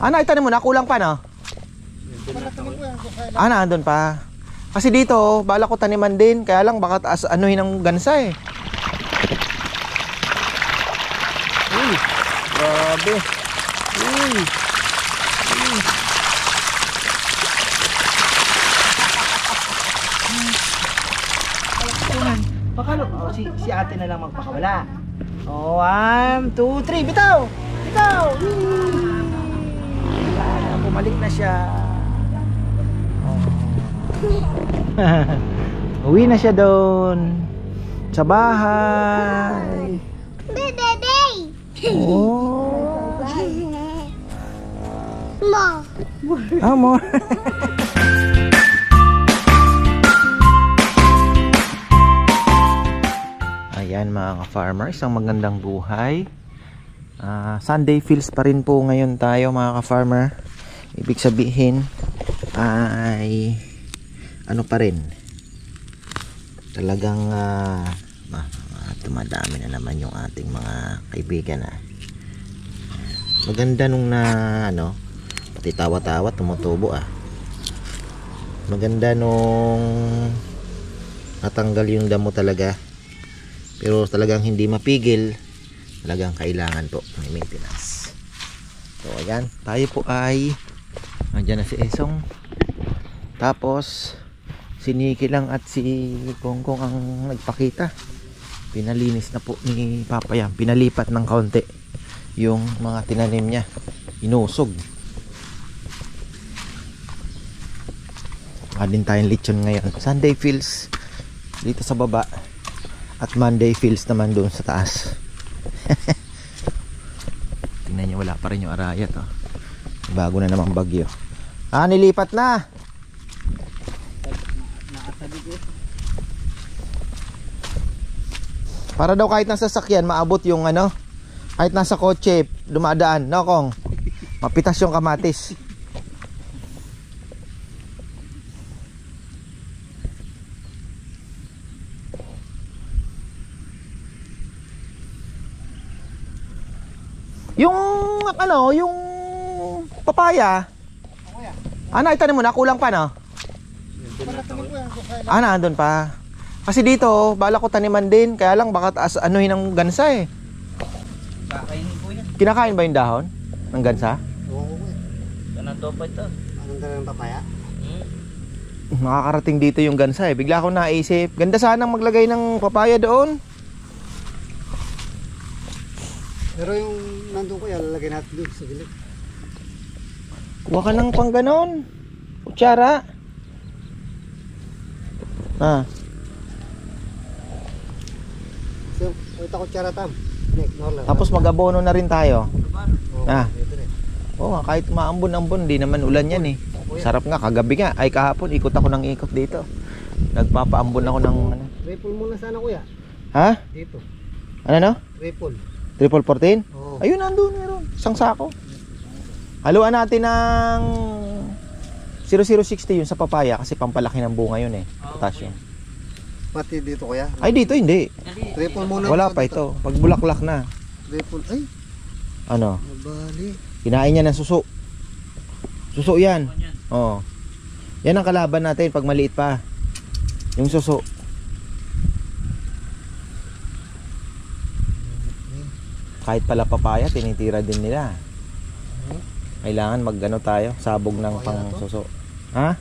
Itanim mo na, kulang pa no? Nandun pa. Kasi dito, bala ko taniman din. Kaya lang baka anuhin ng gansa eh. Uy, grabe. Uy. Pakalo, si ate na lang magpakawala. 1, 2, 3, bitaw! Bitaw! Bumalik na siya. Uwi na siya doon sa bahay. Oh. Mo. Ayan mga ka-farmer, isang magandang buhay. Sunday feels pa rin po ngayon tayo mga ka-farmer. Ibig sabihin ay ano pa rin, talagang dumadami na naman yung ating mga kaibigan. Maganda nung pati tawa-tawa tumutubo. Maganda nung natanggal yung damo talaga, pero talagang hindi mapigil, talagang kailangan po may maintenance. So ayan, tayo po ay andyan na si Esong, tapos si Nikki lang at si Kongkong ang nagpakita. Pinalinis na po ni Papa yan, pinalipat ng kaunti yung mga tinanim niya, inusog. Din tayong lechon ngayon. Sunday feels dito sa baba at Monday feels naman doon sa taas. Tingnan nyo, wala pa rin yung arayat. Bago na naman bagyo. Nilipat na. Para daw kahit nasa sasakyan maabot yung kahit nasa kotse dumadaan, no Kong? Mapitas yung kamatis. Yung papaya. Itanim mo na, kulang pa no? Nandun pa. Kasi dito, bala ko taniman din. Kaya lang baka anuhin ng gansa eh. Kakainin po yan. Kinakain ba yung dahon ng gansa? Oo. Ganang topa ito. Anong ganang papaya? Nakakarating dito yung gansa eh. Bigla akong naisip, ganda sanang maglagay ng papaya doon. Pero yung nandun ko yan, lalagay natin doon sa gilid. Kuha ka ng pang ganon, kutsara. So, ito kutsara tam. Tapos mag-abono na rin tayo. Oo, kahit maambon-ambon, di naman ulan yan eh. Sarap nga, kagabi nga, ay kahapon, ikot ako ng ikot dito. Nagpapaambon ako ng Ripple muna sana kuya. Ha? Dito. Ano? Ripple. Triple 14? Oo. Ayun, nandun, meron. Isang sako. Haluan natin ng 0060 yun sa papaya kasi pampalaki ng bunga yun eh. Potassium. Pati dito kuya? Ay, dito hindi. Triple muna. Wala pa ito. Pag bulaklak na. Triple. Ay. Ano? Nabali. Kinain niya ng suso. Suso yan. Oo. Yan ang kalaban natin pag maliit pa. Yung suso. Kahit pala papaya, tinitira din nila. Kailangan mag-ano tayo, sabog ng pang suso. Ha?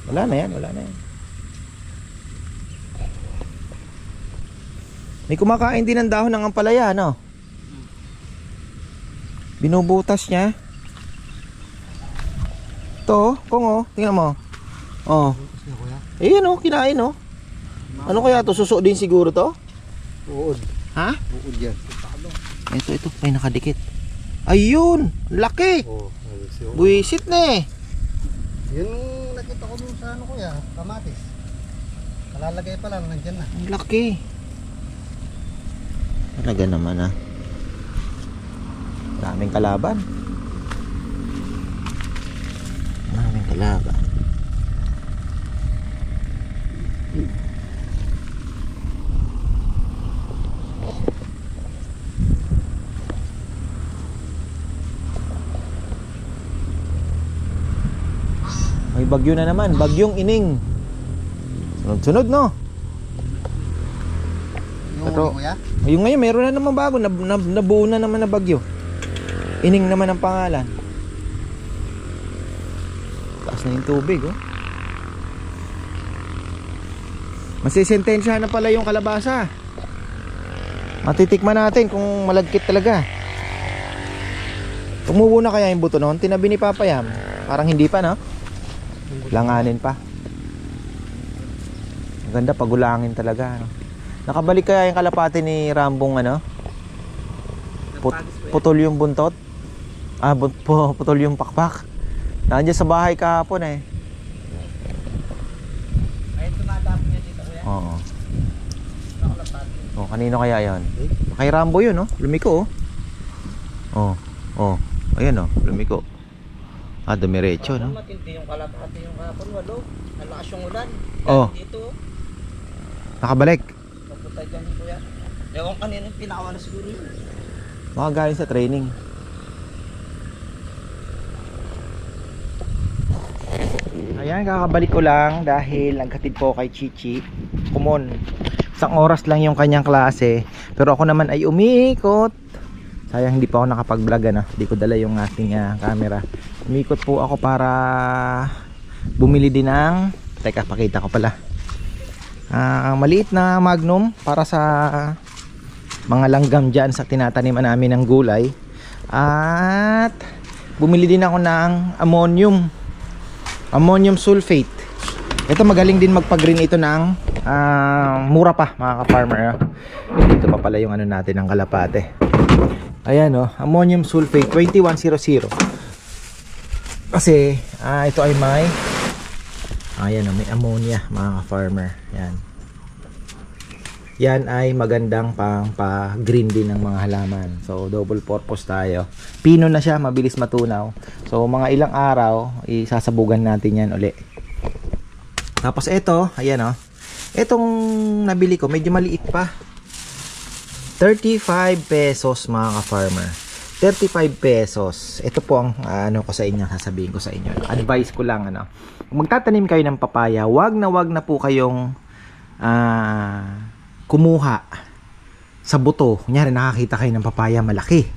Wala na yan, wala na yan. May kumakain din ng dahon ng ampalaya, no? Binubutas niya. Ito, Kong, tingnan mo. Ayan kinain, Ano kaya to? Suso din siguro to? Uod. Ha? Uod yan. Ito, may nakadikit. Ayun, laki. Buwisit na eh. Yun nakita ko dun sa kuya, kamatis. Kalalagay pa lang, nandyan na. Ang laki. Talaga naman Daming kalaban. Daming kalaban. May bagyo na naman, bagyong Ining. Sunod-sunod, no? Yung Ito. kuya? Yung ngayon, meron na naman bago. Nabuo na naman na bagyo. Ining naman ang pangalan. Taas na yung tubig, oh. Masisentensyahan na pala yung kalabasa. Matitikman natin kung malagkit talaga. Tumubo na kaya yung buto noon? Tinabi ni Papa Yam. Parang hindi pa, no? Langanin pa. Ang ganda, pagulangin talaga, no? Nakabalik kaya yung kalapati ni Rambong, ano? Putol yung buntot. Putol yung pakpak. Nandiyan sa bahay kahapon, eh. Ay, tumadami niya dito, kuya. Oo. Oh, kanino kaya yan? Kay Rambo yun, no? Lumiko, oh. Oh. Ayan, oh. Lumiko. Dumiretso, no? Matindi yung kalapati yung kapon, walo. Nalakas yung ulan. Oh. Dito. Nakabalik. Papunta dyan, kuya. Ewan kanina pinakawa na siguro yun. Baka galing sa training. Ayan, kakabalik ko lang dahil naghatid po kay Chichi. Kumon. Isang oras lang yung kanyang klase. Pero ako naman ay umiikot. Sayang hindi pa ako nakapag-vlog, ano. Hindi ko dala yung ating camera. Umiikot po ako para bumili din ng, teka, pakita ko pala. Maliit na Magnum para sa mga langgam dyan sa tinataniman namin ng gulay. At bumili din ako ng ammonium sulfate. Ito magaling din magpa-green ito ng mura pa, mga ka-farmer. Dito pa pala yung ano natin ng kalapate. Ayan, oh, ammonium sulfate 2100. Kasi ito ay may may ammonia, mga ka-farmer. Yan. Yan ay magandang pang-green din ng mga halaman. So double purpose tayo. Pino na siya, mabilis matunaw. So mga ilang araw isasabugan natin yan uli. Tapos ito, ayan, oh. Itong nabili ko, medyo maliit pa. 35 pesos, mga ka-farmer. 35 pesos. Ito po ang ano ko sa inyo, sasabihin ko sa inyo. Advice ko lang, ano. Kung magtatanim kayo ng papaya, wag na po kayong kumuha sa buto. Kunyari nakakita kayo ng papaya malaki.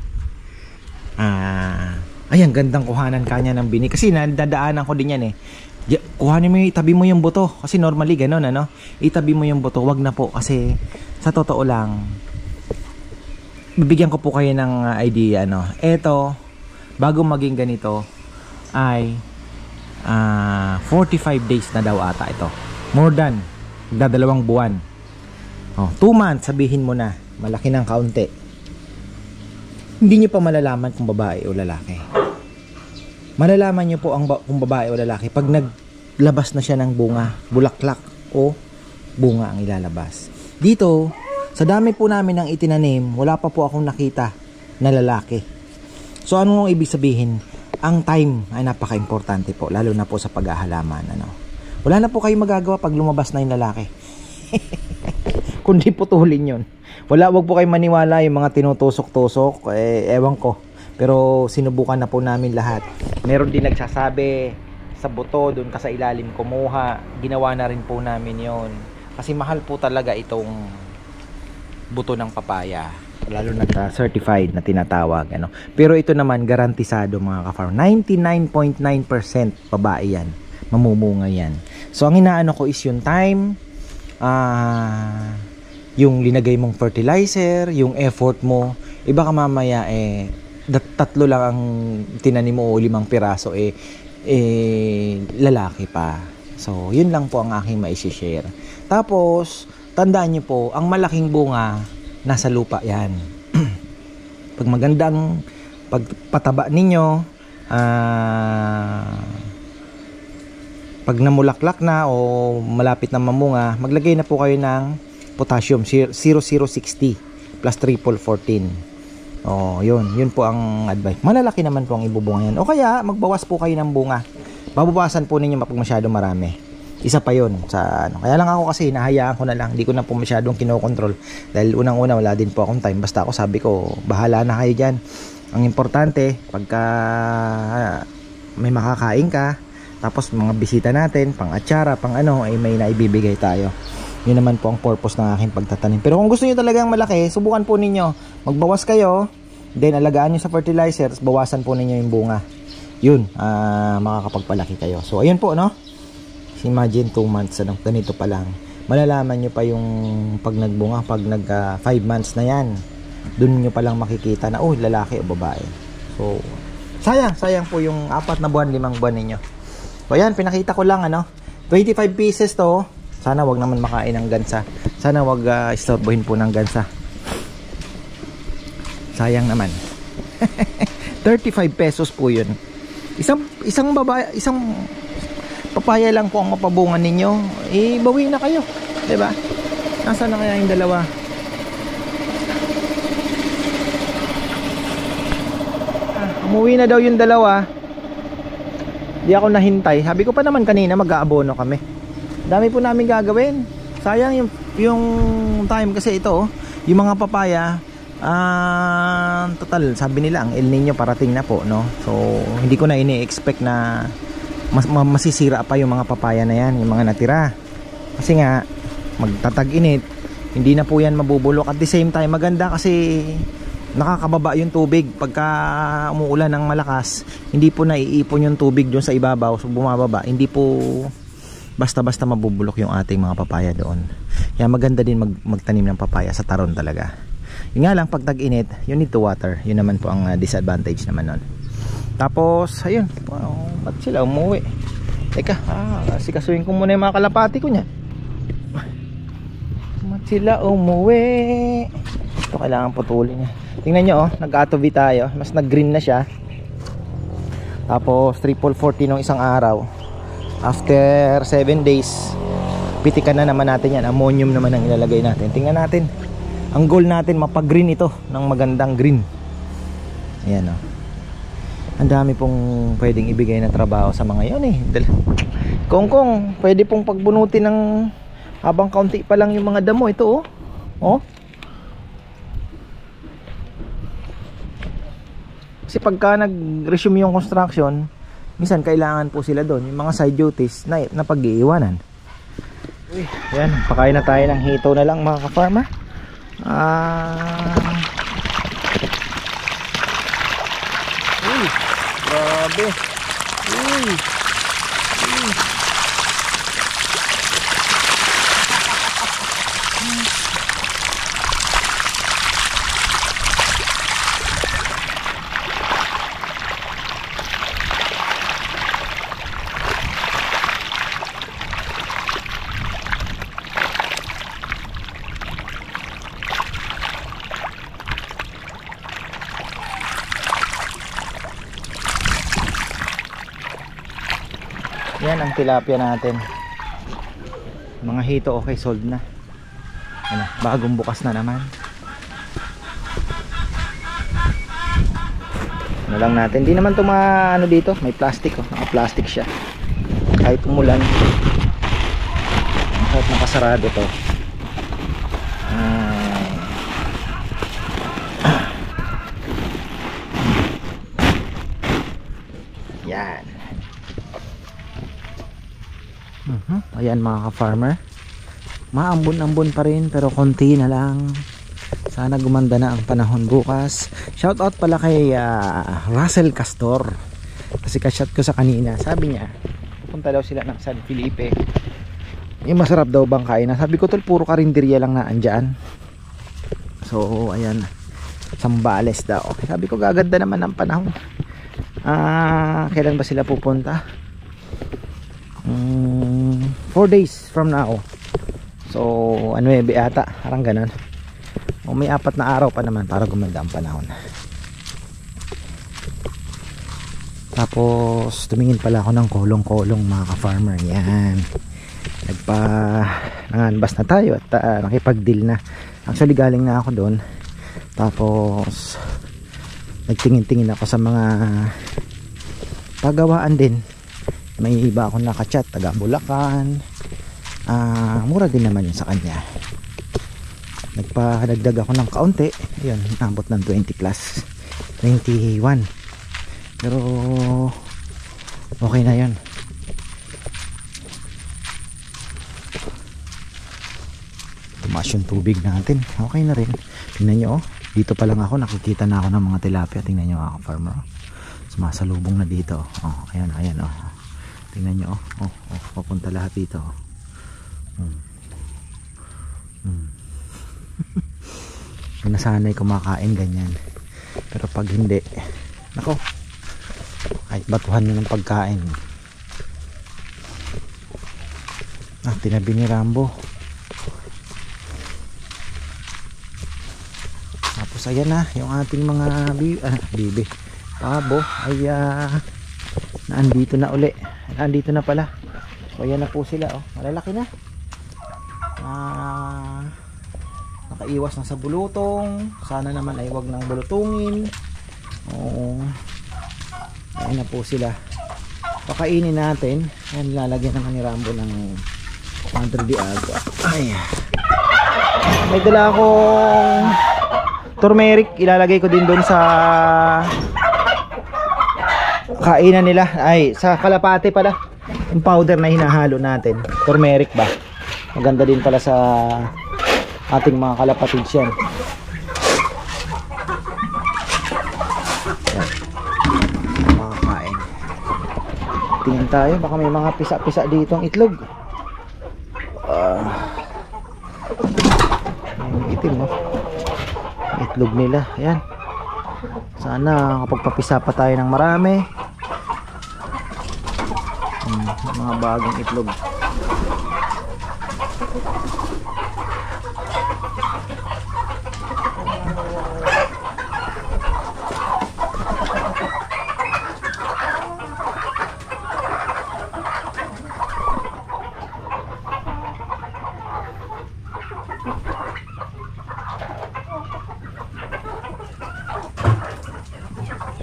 Ayan, gandang kuhanan kanya ng bini. Kasi nadadaanan ko din yan, eh. Kuhanin mo, itabi mo yung buto. Kasi normally ganun, ano. Itabi mo yung buto, wag na po. Kasi sa totoo lang, bibigyan ko po kayo ng idea, ano. Eto, bago maging ganito ay 45 days na daw ata ito. More than dadalawang buwan. 2 months, sabihin mo na. Malaki ng kaunti. Hindi nyo pa malalaman kung babae o lalaki. Malalaman nyo po kung babae o lalaki pag naglabas na siya ng bunga, bulaklak o bunga ang ilalabas. Dito, sa dami po namin ng itinanim, wala pa po akong nakita na lalaki. So ano ang ibig sabihin? Ang time ay napaka-importante po, lalo na po sa paghahalaman, ano. Wala na po kayong magagawa pag lumabas na yung lalaki. Kundi putulin yun. Wag po kayong maniwala yung mga tinutusok-tusok, ewan ko. Pero sinubukan na po namin lahat. Meron din nagsasabi sa buto, doon ka sa ilalim kumuha. Ginawa na rin po namin yon. Kasi mahal po talaga itong buto ng papaya. Lalo na certified na tinatawag, ano. Pero ito naman garantisado, mga ka-farm. 99.9% babae yan. Mamumunga yan. So ang inaano ko is yung time, yung linagay mong fertilizer, yung effort mo. Iba ka mamaya tatlo lang ang tinanim mo o 5 piraso lalaki pa. So yun lang po ang aking maishishare. Tapos tandaan nyo po, ang malaking bunga nasa lupa yan. Pag magandang pagpataba ninyo, pag namulaklak na o malapit na mamunga, maglagay na po kayo ng potassium 0060 plus triple 14. Yun po ang advice. Malalaki naman po ang ibubunga yan. O kaya magbawas po kayo ng bunga. Babawasan po ninyo pag masyado marami. Isa pa yun sa ano. Kaya lang ako kasi nahayaan ko na lang. Hindi ko na po masyadong kinokontrol. Dahil unang-una wala din po akong time. Basta ako sabi ko, bahala na kayo dyan. Ang importante, pagka may makakain ka, Tapos mga bisita natin, pang atsara, pang ano, ay may naibibigay tayo. Yun naman po ang purpose ng aking pagtatanim. Pero kung gusto niyo talagang malaki, subukan po ninyo. Magbawas kayo, then alagaan nyo sa fertilizers, bawasan po ninyo yung bunga. Yun, makakapagpalaki kayo. So ayun po, no? Imagine 2 months, ano, ganito pa lang. Malalaman nyo pa yung pag nagbunga, pag nag 5 months na yan. Doon nyo pa lang makikita na, oh, lalaki o babae. So, sayang po yung 4 na buwan, 5 buwan ninyo. So ayan, pinakita ko lang, ano, 25 pieces to. Sana wag naman makain ng gansa. Sana wag istorbohin po ng gansa. Sayang naman. 35 pesos po yun. Isang papaya lang po ang mapabungan ninyo. Bawi na kayo, 'di ba? Nasaan na kaya yung dalawa? Umuwi na daw yung dalawa. Di ako nahintay. Sabi ko pa naman kanina mag-aabono kami. Dami po namin gagawin. Sayang yung time kasi ito, yung mga papaya, total sabi nila ang El Nino parating na po, no? So hindi ko na ini-expect na masisira pa yung mga papaya na yan, yung mga natira. Kasi nga magtatag-init, hindi na po yan mabubulok. At the same time maganda kasi nakakababa yung tubig pagka umuulan ng malakas. Hindi po naiipon yung tubig doon sa ibabaw, so bumababa. Hindi po basta-basta mabubulok yung ating mga papaya doon. Kaya maganda din magtanim ng papaya sa taron talaga. Yun nga lang, pag tag-init, you need to water. Yun naman po ang disadvantage naman nun. Tapos, ayun, ba't sila umuwi? Teka, sikasuhin ko muna yung mga kalapati ko niya. Ba't sila umuwi? Ito kailangan putulin niya. Tingnan nyo, nag-atovi tayo. Mas nag-green na siya. Tapos, 340 nung isang araw. After 7 days, pitikan na naman natin yan. Ammonium naman ang ilalagay natin. Tingnan natin. Ang goal natin, mapag-green ito ng magandang green. Ayan, o. Ang dami pong pwedeng ibigay na trabaho sa mga yan, eh. Kongkong, pwede pong pagbunutin ng habang kaunti pa lang yung mga damo. Ito, oh. Kasi pagka nag-resume yung construction, minsan kailangan po sila doon, yung mga side duties na pag-iiwanan. Yan, pakain na tayo ng hito na lang mga ka-farmer. Grabe. Yan ang tilapia natin. Mga hito, okay, sold na. Ano, bagong bukas na naman. Ano lang natin, hindi naman ito ano dito, may plastic, naka-plastic siya. Kahit umulan, kahit nakasarado to. Yan. Ayan mga ka-farmer, maambon-ambon pa rin pero konti na lang. Sana gumanda na ang panahon bukas. Shoutout pala kay Russell Castor, kasi ka-shot ko sa kanina. Sabi niya pupunta daw sila ng San Felipe, yung masarap daw bang kain. Sabi ko tol, puro karinderya lang na andyan. So ayan, Sambales daw. Sabi ko gaganda naman ang panahon. Kailan ba sila pupunta? 4 days from now. So 9 ata, parang ganun. O may 4 na araw pa naman para gumanda ang panahon. Tapos tumingin pala ako ng kolong-kolong mga ka-farmer. Yan, nanganbas na tayo at nakipag-deal na. Actually galing na ako doon. Tapos nagtingin-tingin ako sa mga pagawaan din. May iba akong nakachat, taga Bulacan. Mura din naman yun sa kanya. Nagpadagdag ako ng kaunti. Ayun, nabot ng 20 plus 21. Pero okay na yun. tumaas yung tubig natin. Okay na rin. Tingnan nyo, oh. Dito pa lang ako, nakikita na ako ng mga tilapia. Tingnan nyo, mga farmer, oh. Sumasalubong na dito, oh. Ayan, ayan, oh. Tingnan nyo, oh. Papunta lahat dito, oh. Nasanay kumakain ganyan. Pero pag hindi, nako, kahit batuhan nyo ng pagkain. Tinabi ni Rambo. Tapos ayan na yung ating mga bibi, pabo ay naandito na uli. Naandito na pala. So ayan na po sila, oh. Malalaki na. Nakaiwas na sa bulutong. Sana naman ay wag nang bulutungin. Ayan na po sila. Pakainin natin. Ayan, lalagyan naman ni Rambo ng Madre de Agua. Ay. May dala akong turmeric. Ilalagay ko din doon sa kainan nila. Ay, sa kalapate pala. Yung powder na hinahalo natin. Turmeric ba? Maganda din pala sa ating mga kalapatids yan. Mga kain. Tingin tayo, baka may mga pisa-pisa dito ang itlog. May itim, oh. Itlog nila, ayan. Sana kapag papisa pa tayo ng marami. Mga bagong itlog.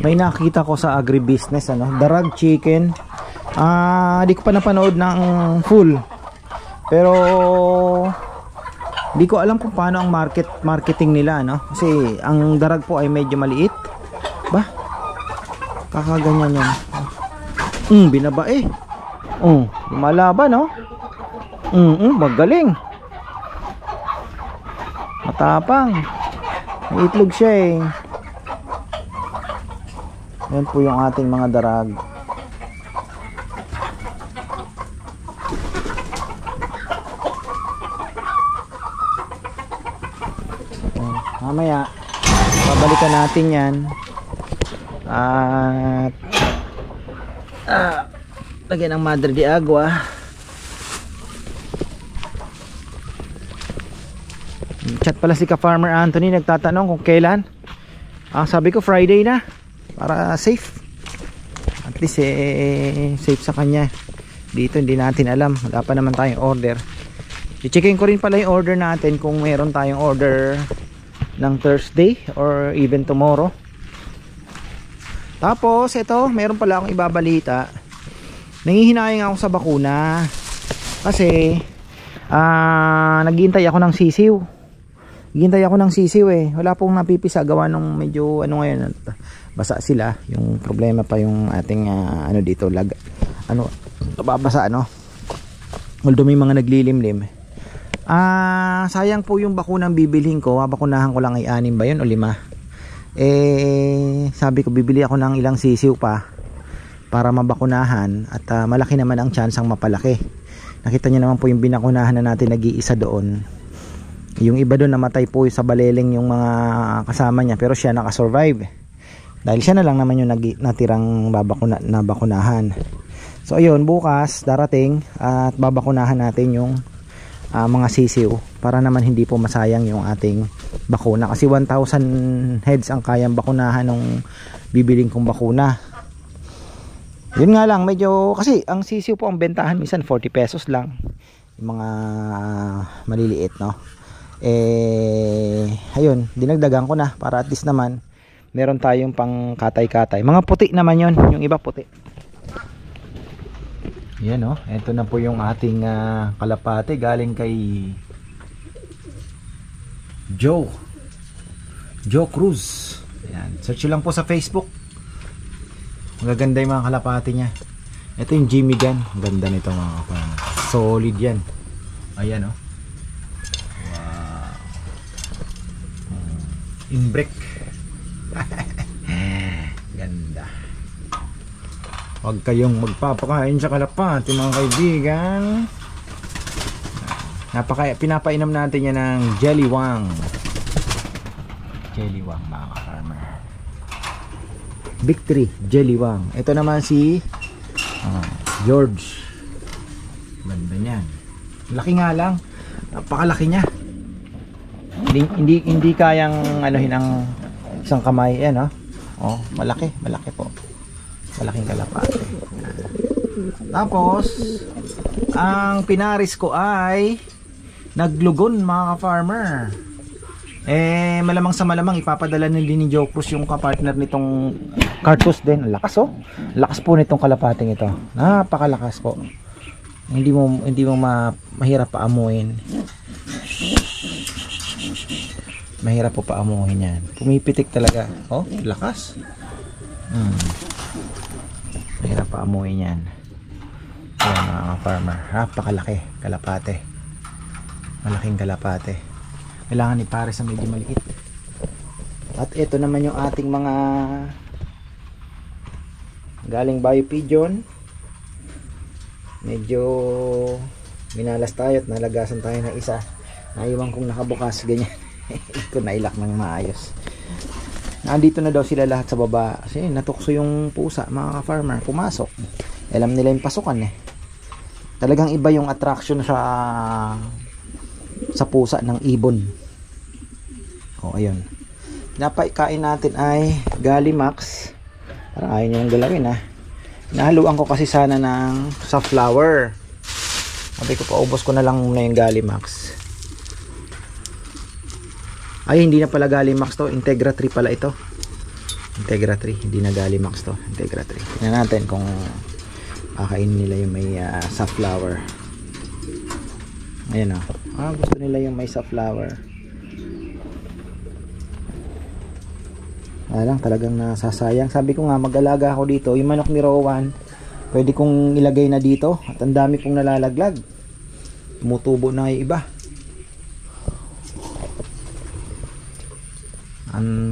May nakita ko sa agribusiness, darag chicken. Di ko pa napanood ng full. Pero di ko alam kung paano ang marketing nila, Kasi ang darag po ay medyo maliit. Ba? Kakaganyan yan. Binaba eh. Lumalaban, no? Magaling. Matapang. May itlog siya eh. Yan po yung ating mga darag. Mamaya babalikan natin yan at lagyan ng Madre de Agua. Chat pala si Ka-Farmer Anthony, nagtatanong kung kailan. Sabi ko Friday na para safe. At least safe sa kanya. Dito hindi natin alam, wala pa naman tayong order. I-checkin ko rin pala yung order natin kung meron tayong order ng Thursday or even tomorrow. Tapos ito, meron pala akong ibabalita. Nangihinayang ako sa bakuna kasi naghihintay ako ng sisiw. Wala pong napipisa gawa nung medyo ngayon, basa sila. Yung problema pa yung ating dito babasa, although may mga naglilimlim. Sayang po yung bakunang bibilhin ko. Bakunahan ko lang ay 6 ba yun o 5. Sabi ko bibili ako ng ilang sisiw pa para mabakunahan at malaki naman ang chance ang mapalaki. Nakita niyo naman po yung binakunahan na natin, nag-iisa doon. Yung iba doon namatay po sa baleleng yung mga kasama niya, pero siya nakasurvive dahil siya na lang naman yung natirang nabakunahan. So ayun, bukas darating at babakunahan natin yung mga sisiw para naman hindi po masayang yung ating bakuna, kasi 1,000 heads ang kayang bakunahan ng bibiling kong bakuna. Yun nga lang, medyo kasi ang sisiw po ang bentahan minsan 40 pesos lang yung mga maliliit, ayun, dinagdagan ko na para at least naman meron tayong pang katay-katay. Mga puti naman yun, yung iba puti. Yan, ito na po yung ating kalapate galing kay Joe Cruz. Ayan, search lang po sa Facebook. Magaganda yung mga kalapate niya. Ito yung Jimmy Gun. Ganda nito mga kapatid. Solid yan. Ayan, wow. Imbrek. Ganda. Huwag kayong magpapakain sa kalapati mga kaibigan. Pinapainom natin yan ng Jelly-Wang. Jelly-Wang mga ka-farmer. Victory Jelly-Wang. Ito naman si George. Ganda niyan. Laki nga lang. Napakalaki niya. Hindi kayang anuhin ang isang kamay. Ayan, oh, malaki po. Malaking kalapate. Tapos ang pinaris ko ay naglugon mga ka-farmer. Malamang sa malamang ipapadala din ni Joe Cruz yung kapartner nitong cartus din. Lakas lakas po nitong kalapating ito. Napakalakas po. Hindi mo mahirap paamuin. Mahirap po paamuhin yan. Pumipitik talaga. Oh, lakas. Mahirap paamuin yan. Ayan mga farmer. Napakalaki kalapate. Malaking kalapate. Kailangan ipares sa medyo maliit. At ito naman yung ating mga galing Bio Pigeon. Medyo minalas tayo at nalagasan tayo ng isa. Naiwan kong nakabukas ganyan. Hindi ko nailak ng maayos. Nandito na daw sila lahat sa baba kasi natukso yung pusa mga ka-farmer. Pumasok. Alam nila yung pasukan Talagang iba yung attraction sa pusa ng ibon. Ayun. Pinapaikain natin ay Gallimax. Parang ayaw nyo galawin Nahaluan ko kasi sana ng safflower. Sabi ko paubos ko na lang muna yung Gallimax. Ay, hindi na pala Gallimax to. Integra 3 pala ito. Integra 3. Hindi na Gallimax to. Integra 3. Tingnan natin kung kakainin nila yung may safflower. Ayan gusto nila yung may safflower. Lang talagang nasasayang. Sabi ko nga mag-alaga ako dito. Yung manok ni Rowan, pwede kong ilagay na dito. At ang dami pong nalalaglag. Tumutubo na yung iba.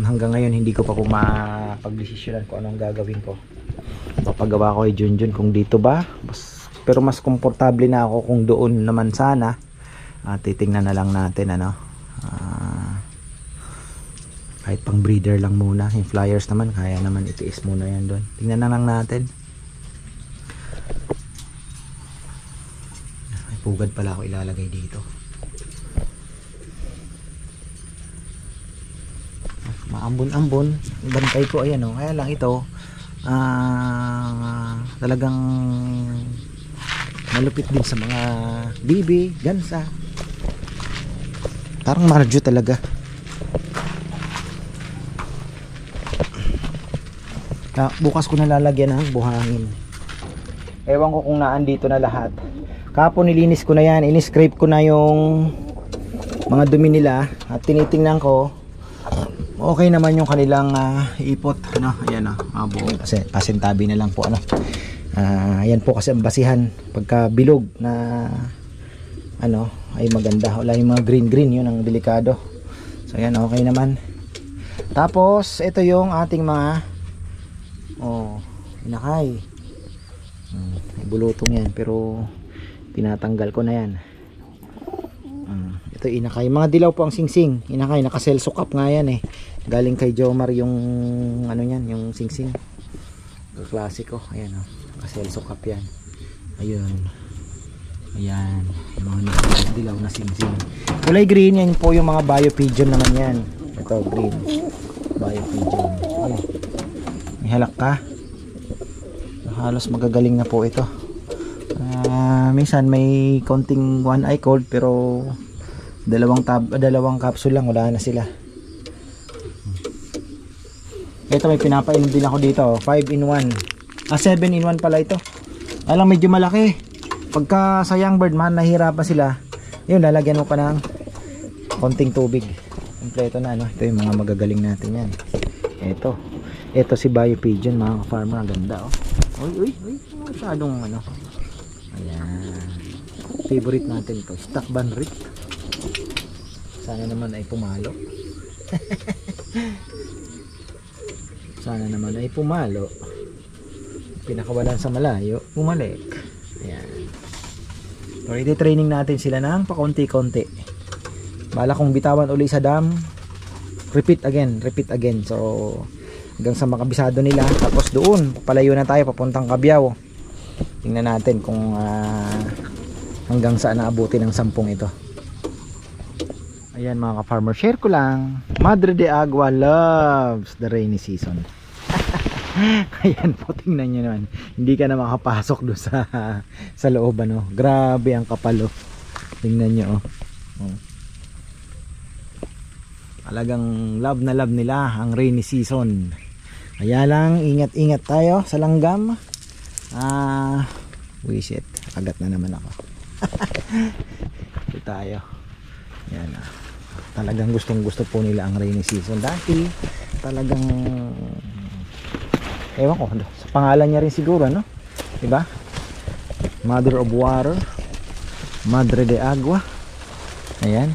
Hanggang ngayon hindi ko pa po mapagdesisyonan kung anong gagawin ko. Papagawa ko kay Junjun kung dito ba. Pero mas komportable na ako kung doon naman sana. Titingnan na lang natin kahit pang breeder lang muna. Yung flyers naman kaya naman itiis muna yan doon. Tingnan na lang natin. May pugad pala ako ilalagay dito. Maambon-ambon bantay ko. Ayan kaya lang ito talagang malupit din sa mga bibi, gansa. Parang marjo talaga. Bukas ko na lalagyan ng buhangin. Ewan ko kung naandito na lahat. Kapon nilinis ko na yan, in-scrape ko na yung mga dumi nila at tinitingnan ko okay naman yung kanilang ipot ayan buo kasi pasintabi na lang po ayan po kasi ang basihan pagka bilog na ay maganda. Wala yung mga green yun ang delikado. So ayan okay naman. Tapos ito yung ating mga inakay. May bulutong yan pero tinatanggal ko na yan. Ito inakay. Mga dilaw po ang singsing. Inakay naka-celso cup nga yan galing kay Jomar yung yan, yung singsing. Klasiko. Ayan naka-celso cup yan. Ayun. Ayan. Yung mga dilaw na singsing. Kulay green yan po yung mga Bio Pigeon naman yan. Ito green. Bio Pigeon. Ay. May halak ka. Halos magagaling na po ito. Minsan may konting one eye cold pero dalawang capsule lang wala na sila. Ito may pinapainom din ako dito 5 in 1 7 in 1 pala ito. Alang medyo malaki pagka sa young bird man nahihirapan sila yun lalagyan mo pa ng konting tubig kompleto na ito yung mga magagaling natin yan. Ito si Bio Pigeon mga farmer ang ganda uy masyadong ayan favorite natin ito stock banrit. Sana naman ay pumalo. Sana naman ay pumalo. Pinakawalan sa malayo, bumalik. Ayan. So, i-training natin sila ng pakonti-konti. Bala kong bitawan uli sa dam. Repeat again. So, hanggang sa makabisado nila. Tapos doon, palayo na tayo papuntang Cabiao. Tingnan natin kung hanggang saan naabuti ng 10 ito. Ayan mga ka-farmer, share ko lang. Madre de Agua loves the rainy season. Ayan po, tingnan nyo naman. Hindi ka na makapasok doon sa loob, ano. Grabe ang kapalo. Tingnan nyo, oh. Talagang love na love nila ang rainy season. Kaya lang, ingat-ingat tayo sa langgam. Wish it. Agat na naman ako. Ito tayo. Yan, talagang gustong gusto po nila ang rainy season. Dati, talagang ewan ko, sa pangalan niya rin siguro, no? Diba? Mother of Water, Madre de Agua. Ayan.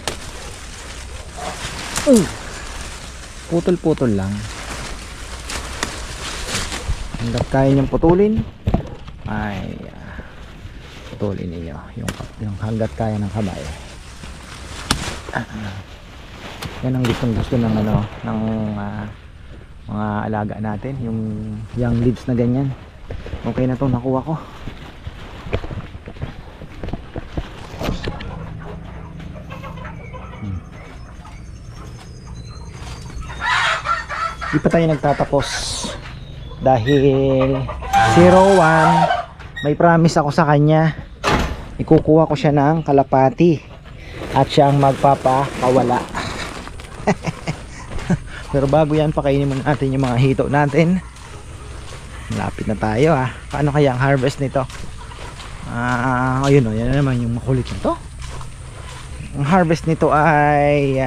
Putol-putol lang. Hanggat kaya niyong putulin, ay putulin ninyo yung hanggat kaya ng kamay. Yan ang gustong gusto ng ng mga alaga natin, yung young leaves na ganyan. Okay na to, nakuha ko. Di pa tayo nagtatapos dahil 01 may promise ako sa kanya, ikukuha ko siya ng kalapati at siya ang magpapakawala. Pero bago yan, pakainin muna natin yung mga hito natin. Malapit na tayo Paano kaya ang harvest nito? Ayun o, yan naman yung makulit nito. Ang harvest nito ay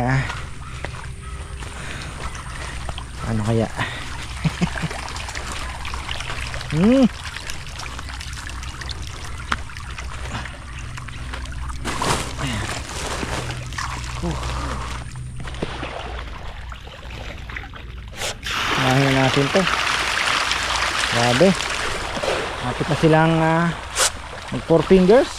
ano kaya? Mahin natin to. Grabe. Kapit na silang mag 4 fingers.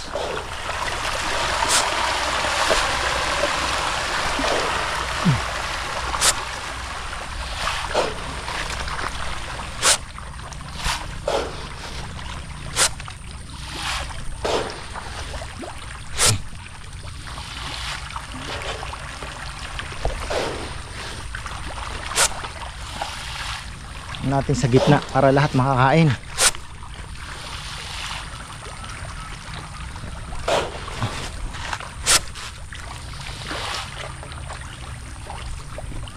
Natin sa gitna para lahat makakain.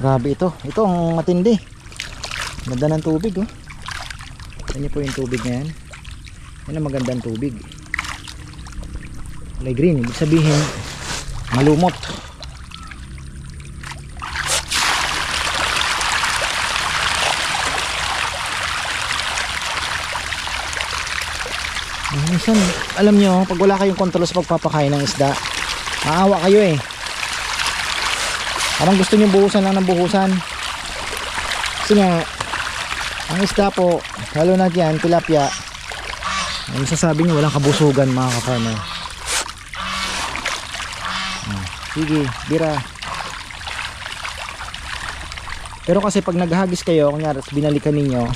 Grabe ito. Ito ang matindi. Ganda ng tubig Tignan niyo po yung tubig na yan. Yan ang magandang tubig. Kulay green. Ibig sabihin malumot. Minsan, alam nyo, pag wala kayong kontrol sa pagpapakain ng isda, maawa kayo parang gusto nyo buhusan lang ng buhusan. Kasi nga, ang isda po, lalo na dyan, tilapia, ang masasabi nyo, walang kabusugan mga ka-farmer. Sige, bira. Pero kasi pag naghagis kayo, kunyari binalikan ninyo,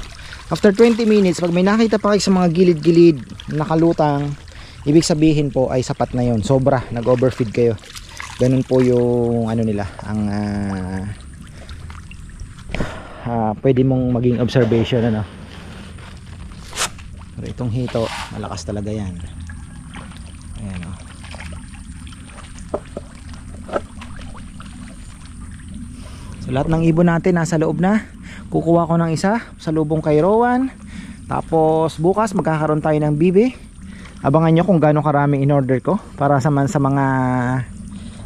after 20 minutes, pag may nakita pa kayo sa mga gilid-gilid, nakalutang, ibig sabihin po ay sapat na yon. Sobra, nag-overfeed kayo. Ganun po yung ano nila, ang pwede mong maging observation Pero itong hito, malakas talaga yan. Ayan So lahat ng ibon natin nasa loob na. Kukuha ko ng isa sa lubong kay Rowan. Tapos bukas magkakaroon tayo ng bibi. Abangan nyo kung gaano karami in order ko para sa mga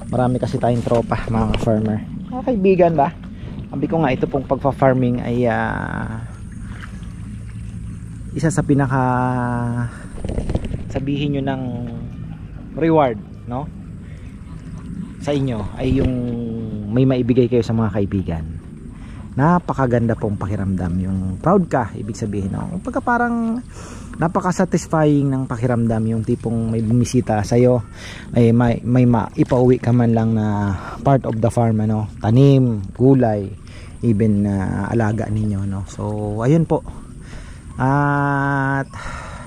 marami kasi tayong tropa, mga farmer, mga kaibigan ba. Sabi ko nga, ito pong pagpa-farming ay isa sa pinaka sabihin nyo ng reward sa inyo ay yung may maibigay kayo sa mga kaibigan. Napakaganda pong pakiramdam, yung proud ka, ibig sabihin, no? Pagka parang napaka-satisfying ng pakiramdam, yung tipong may bumisita sa'yo, may maipauwi ka man lang na part of the farm, ano? Tanim, gulay, even alaga ninyo, no? So ayun po. At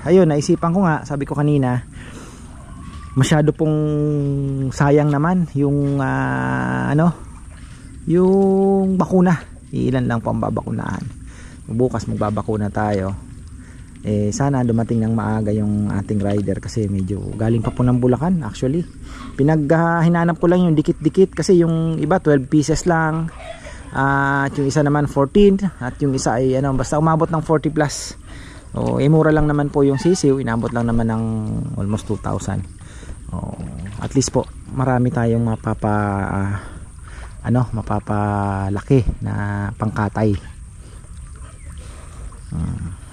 ayun, naisipan ko nga, sabi ko kanina, masyado pong sayang naman yung yung bakuna. Ilan lang po ang babakunahan. Bukas magbabakuna tayo. Sana dumating ng maaga yung ating rider kasi medyo galing pa po ng Bulacan actually. Hinanap ko lang yung dikit-dikit kasi yung iba 12 pieces lang. At yung isa naman 14 at yung isa ay basta umabot ng 40 plus. Mura lang naman po yung sisiw, inabot lang naman ng almost 2,000. At least po marami tayong mapapalaki na pangkatay.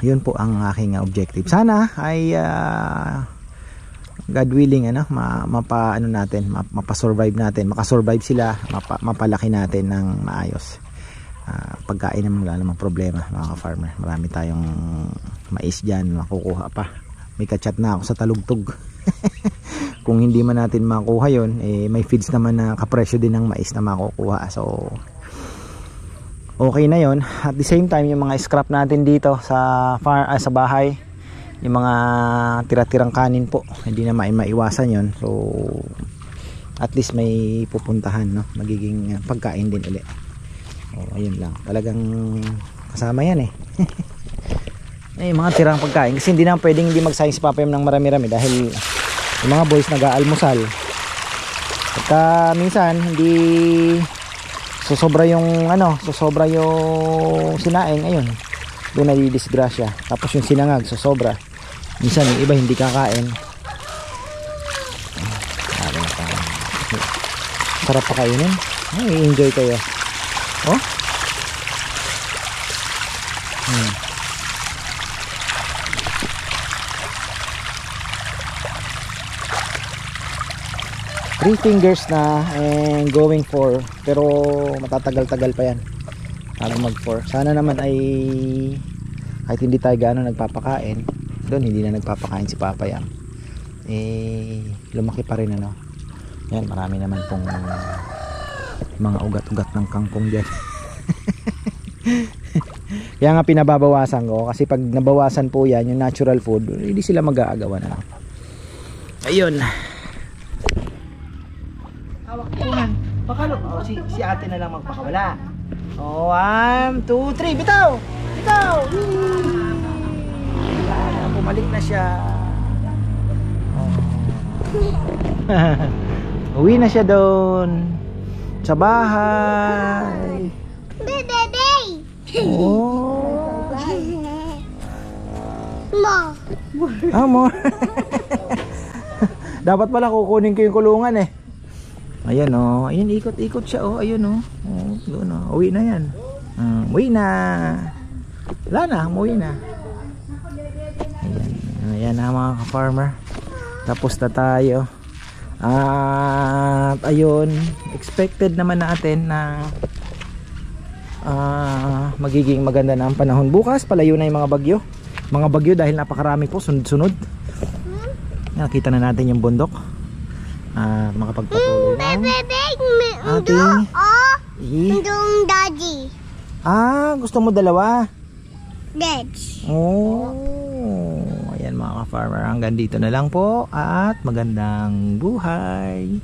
Yun po ang aking objective. Sana ay God willing mapasurvive natin, makasurvive sila, mapalaki natin ng maayos. Pagkain naman wala namang problema mga ka-farmer. Marami tayong mais dyan, makukuha pa. May kachat na ako sa talugtog. Kung hindi man natin makuha yun, may feeds naman na kapresyo din ng mais na makukuha. So okay na yon. At the same time, yung mga scrap natin dito sa bahay, yung mga tira-tirang kanin po, hindi na maiwasan yon. So at least may pupuntahan, no? Magiging pagkain din ulit. Ayun lang, talagang kasama yan mga tirang pagkain kasi hindi na pwedeng hindi magsayang si Papa ng marami-rami dahil yung mga boys nag-aalmusal. Pagka minsan hindi sosobra yung sinaing, ayun, doon nadidisgrasya. Tapos yung sinangag sosobra, minsan yung iba hindi kakain. Sarap pa kainin, i-enjoy kayo. Three fingers na and going 4, pero matatagal-tagal pa yan bago mag 4. Sana naman ay kahit hindi tayo gaano nagpapakain doon, hindi na nagpapakain si Papa yan, lumaki pa rin yan. Marami naman pong mga ugat-ugat ng kangkong dyan. Kaya nga pinababawasan ko kasi pag nabawasan po yan yung natural food, hindi sila mag-aagawan na. Ayun, pakalo. Si ate na lang magpakawala. 1, 2, 3, bitaw! Bitaw! Bumalik na siya. Uwi na siya doon sa bahay. Mo. Dapat pala kukunin ko yung kulungan Ayan ayan, ikot-ikot siya ayun doon uwi na yan. Uwi na. Wala na, umuwi na. Ayan mga ka-farmer. Tapos na tayo. At ayun, expected naman natin na magiging maganda na ang panahon. Bukas palayo na yung mga bagyo. Mga bagyo dahil napakarami po sunod-sunod. Nakita na natin yung bundok. Makapagpatuloy na ating daddy. Gusto mo dalawa? Daddy. Ayan mga ka-farmer, hanggang dito na lang po at magandang buhay.